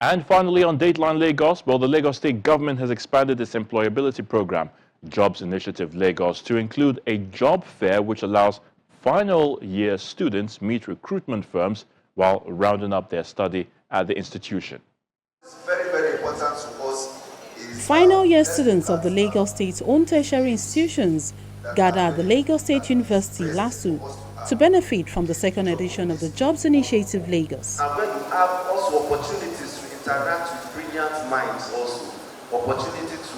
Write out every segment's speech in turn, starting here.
And finally, on Dateline Lagos, well, the Lagos State government has expanded its employability program, Jobs Initiative Lagos, to include a job fair which allows final year students meet recruitment firms while rounding up their study at the institution. It's very, very important to us is Final year let's look students of at the Lagos State's own tertiary institutions that gathered are at the very Lagos State important, University last interesting week for us to to have benefit from the in second the future edition of the policy. Jobs Initiative Lagos. And when you have also opportunities to interact with brilliant minds also, opportunity to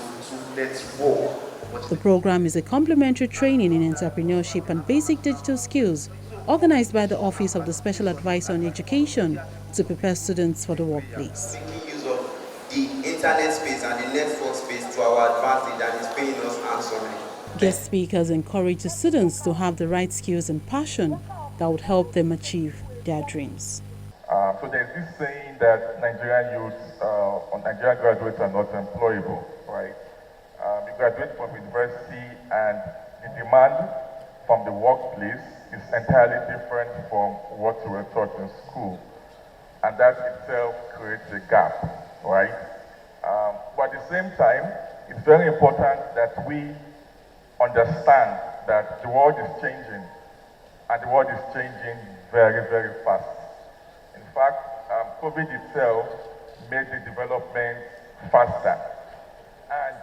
network. The program is a complementary training in entrepreneurship and basic digital skills organized by the Office of the Special Advisor on Education to prepare students for the workplace. Making use of the internet space and the network space to our advantage, and it's paying us handsomely. Guest speakers encourage the students to have the right skills and passion that would help them achieve their dreams. So there's this saying that Nigerian youths or Nigerian graduates are not employable, right? You graduate from university and the demand from the workplace is entirely different from what you were taught in school. And that itself creates a gap, right? But at the same time, it's very important that we understand that the world is changing, and the world is changing very, very fast. In fact, COVID itself made the development faster. And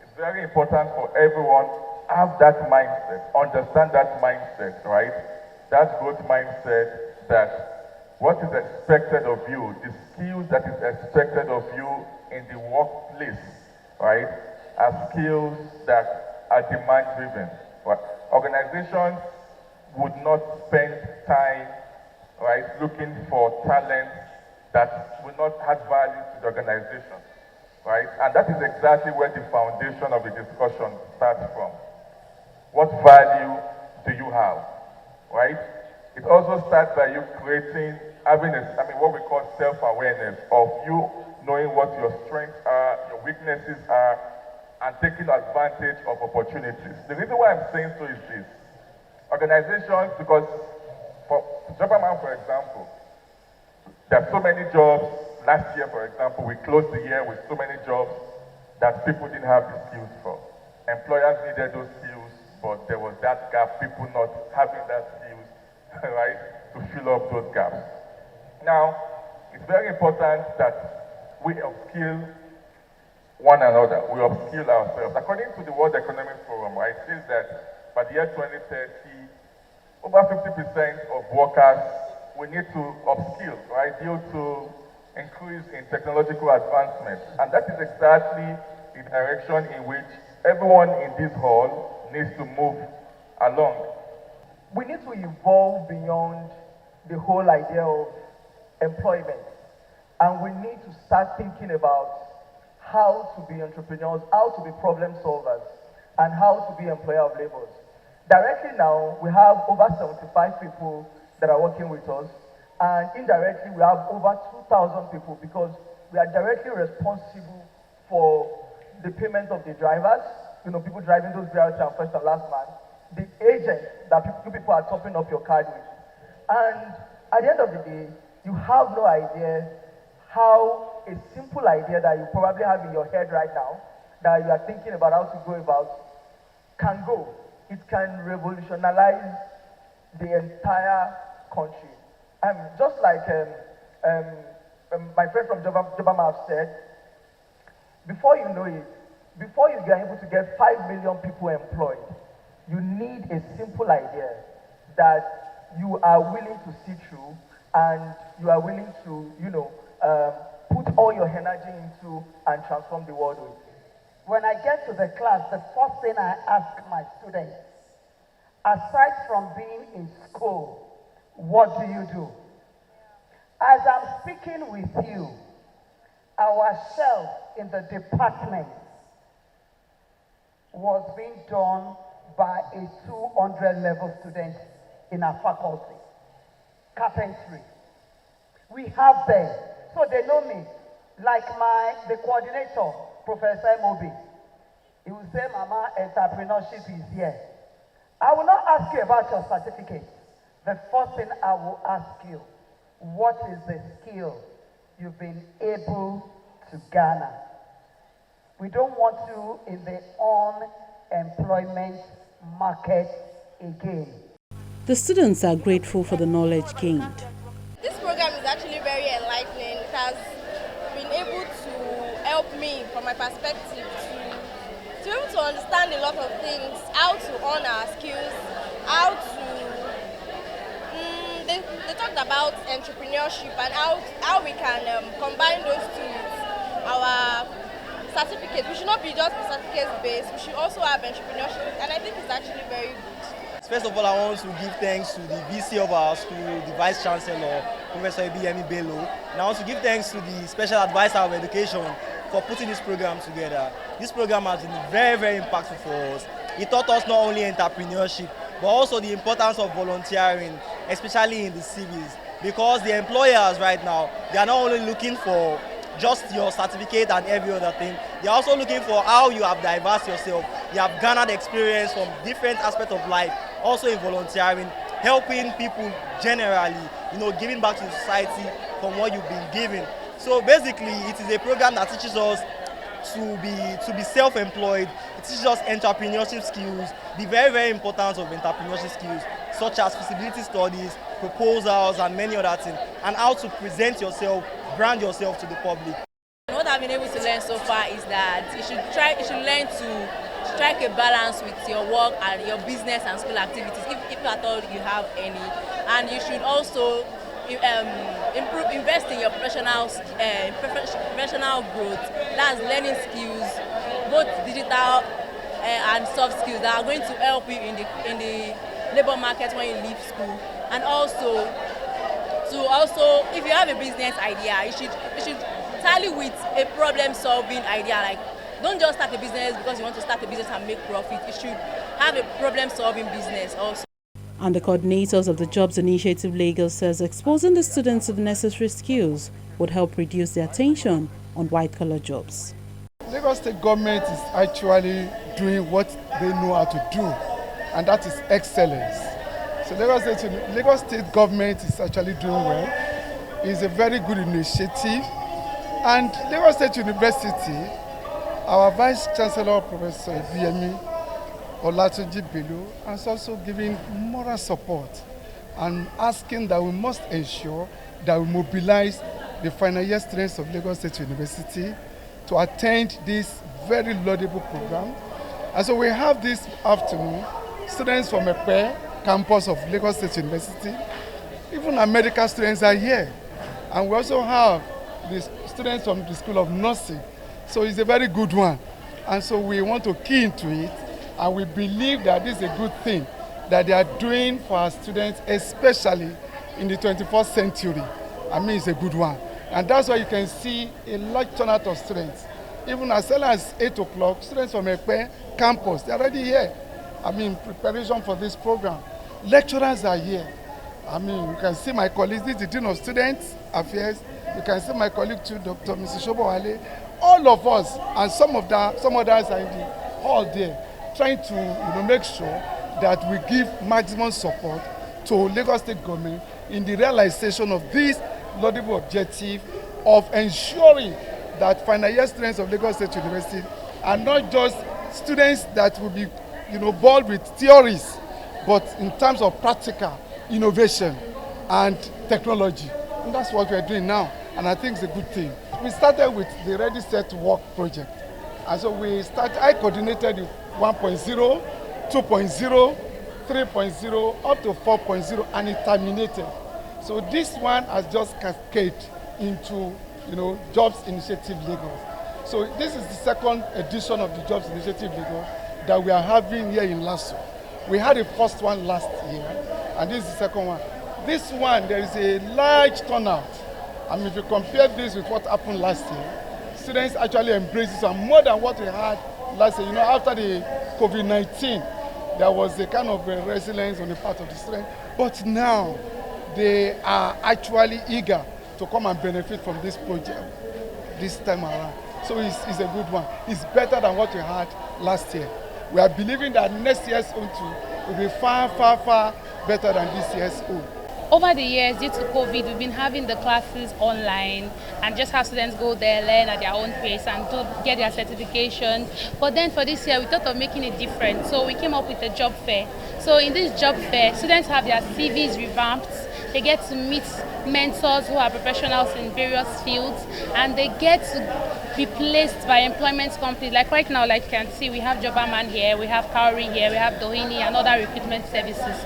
it's very important for everyone to have that mindset, understand that mindset, right? That growth mindset that what is expected of you, the skills that is expected of you in the workplace, right, are skills that are demand-driven. Right? Organizations would not spend time, right, looking for talent that will not add value to the organization, right? And that is exactly where the foundation of the discussion starts from. What value do you have, right? It also starts by you creating, what we call self-awareness of you knowing what your strengths are, your weaknesses are, and taking advantage of opportunities. The reason why I'm saying so is this. Organizations, because for Jobberman, for example, there are so many jobs. Last year, for example, we closed the year with so many jobs that people didn't have the skills for. Employers needed those skills, but there was that gap, people not having that skills, right, to fill up those gaps. Now, it's very important that we upskill one another, we upskill ourselves. According to the World Economic Forum, right, it says that by the year 2030, over 50% of workers we need to upskill, right, due to increase in technological advancement. And that is exactly the direction in which everyone in this hall needs to move along. We need to evolve beyond the whole idea of employment. And we need to start thinking about how to be entrepreneurs, how to be problem solvers, and how to be employer of labors. Directly now, we have over 75 people that are working with us, and indirectly, we have over 2,000 people because we are directly responsible for the payment of the drivers, people driving those BRT and first and last man, the agents that you people are topping up your card with. And at the end of the day, you have no idea how a simple idea that you probably have in your head right now, that you are thinking about how to go about, can go. It can revolutionize the entire country. Just like my friend from Jobama have said, before you know it, before you are able to get 5 million people employed, you need a simple idea that you are willing to see through and you are willing to, put all your energy into and transform the world with. When I get to the class, the first thing I ask my students, aside from being in school, what do you do? As I'm speaking with you, our shelf in the department was being done by a 200 level student in our faculty, carpentry. We have them, so they know me. Like the coordinator, Professor Mobi, he will say, Mama, entrepreneurship is here. I will not ask you about your certificate. The first thing I will ask you, what is the skill you've been able to garner. We don't want you in the unemployment market again. The students are grateful for the knowledge gained. This program is actually very enlightening. It has been able to help me, from my perspective, to be able to understand a lot of things, how to hone our skills, how to... They talked about entrepreneurship and how we can combine those two with our certificates. We should not be just certificate-based, we should also have entrepreneurship, and I think it's actually very good. First of all, I want to give thanks to the VC of our school, the Vice Chancellor, Professor Ibiyemi Bello, and I want to give thanks to the Special Advisor of Education for putting this program together. This program has been very, very impactful for us. It taught us not only entrepreneurship, but also the importance of volunteering, especially in the cities, because the employers right now, they are not only looking for just your certificate and every other thing. They're also looking for how you have diverse yourself. You have garnered experience from different aspects of life, also in volunteering, helping people generally, giving back to society from what you've been given. So basically, it is a program that teaches us to be self-employed. It teaches us entrepreneurship skills, the very, very importance of entrepreneurship skills, such as feasibility studies, proposals, and many other things, and how to present yourself, brand yourself to the public. What I've been able to learn so far is that you should learn to strike a balance with your work and your business and school activities, if at all you have any. And you should also invest in your professional growth. That's learning skills, both digital and soft skills that are going to help you in the labor market when you leave school. And also, if you have a business idea, you should tally with a problem-solving idea. Like, don't just start a business because you want to start a business and make profit. You should have a problem-solving business also. And the coordinators of the Jobs Initiative Lagos says exposing the students to the necessary skills would help reduce their tension on white-collar jobs. Lagos State government is actually doing what they know how to do, and that is excellence. So Lagos State government is actually doing well. It's a very good initiative. And Lagos State University, our Vice Chancellor, Professor Ibiyemi Olatunji Bello, has also given moral support and asking that we must ensure that we mobilize the final year students of Lagos State University to attend this very laudable program. And so we have this afternoon students from Epe campus of Lagos State University. Even our medical students are here. And we also have the students from the School of Nursing. So it's a very good one. And so we want to key into it. And we believe that this is a good thing that they are doing for our students, especially in the 21st century. I mean, it's a good one. And that's why you can see a large turnout of students. Even as early as 8 o'clock, students from Epe campus, they're already here. I mean, preparation for this program. Lecturers are here. I mean, you can see my colleagues, this is the Dean of Students Affairs. You can see my colleague too, Dr. Mrs. Shobowale. All of us, and some others are in the hall there, trying to make sure that we give maximum support to Lagos State government in the realization of this laudable objective of ensuring that final year students of Lagos State University are not just students that will be bored with theories, but in terms of practical innovation and technology. And that's what we're doing now, and I think it's a good thing. We started with the Ready Set Work project, and so I coordinated the 1.0, 2.0, 3.0, up to 4.0, and it terminated. So this one has just cascaded into Jobs Initiative Lagos. So this is the second edition of the Jobs Initiative Lagos that we are having here in Lasso. We had the first one last year, and this is the second one. This one, there is a large turnout. I mean, if you compare this with what happened last year, students actually embrace this one more than what we had last year. After the COVID-19, there was a kind of resilience on the part of the students. But now, they are actually eager to come and benefit from this project this time around. So it's a good one. It's better than what we had last year. We are believing that next year's own too will be far, far, far better than this year's own. over the years, due to COVID, we've been having the classes online and just have students go there, learn at their own pace and to get their certification. But then for this year, we thought of making it different. So we came up with a job fair. So in this job fair, students have their CVs revamped. They get to meet mentors who are professionals in various fields, and they get to be placed by employment companies. Like right now, like you can see, we have Jobberman here, we have Cowrie here, we have Doheny and other recruitment services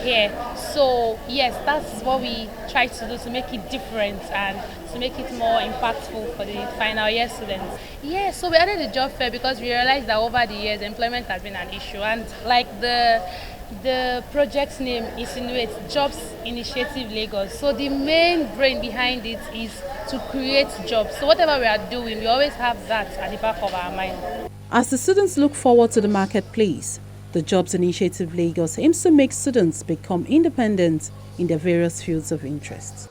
here. So yes, that's what we try to do to make it different and to make it more impactful for the final year students. Yeah, so we added the job fair because we realized that over the years, employment has been an issue, and like the project's name insinuates, Jobs Initiative Lagos. So the main brain behind it is to create jobs. So whatever we are doing, we always have that at the back of our mind. As the students look forward to the marketplace, the Jobs Initiative Lagos aims to make students become independent in their various fields of interest.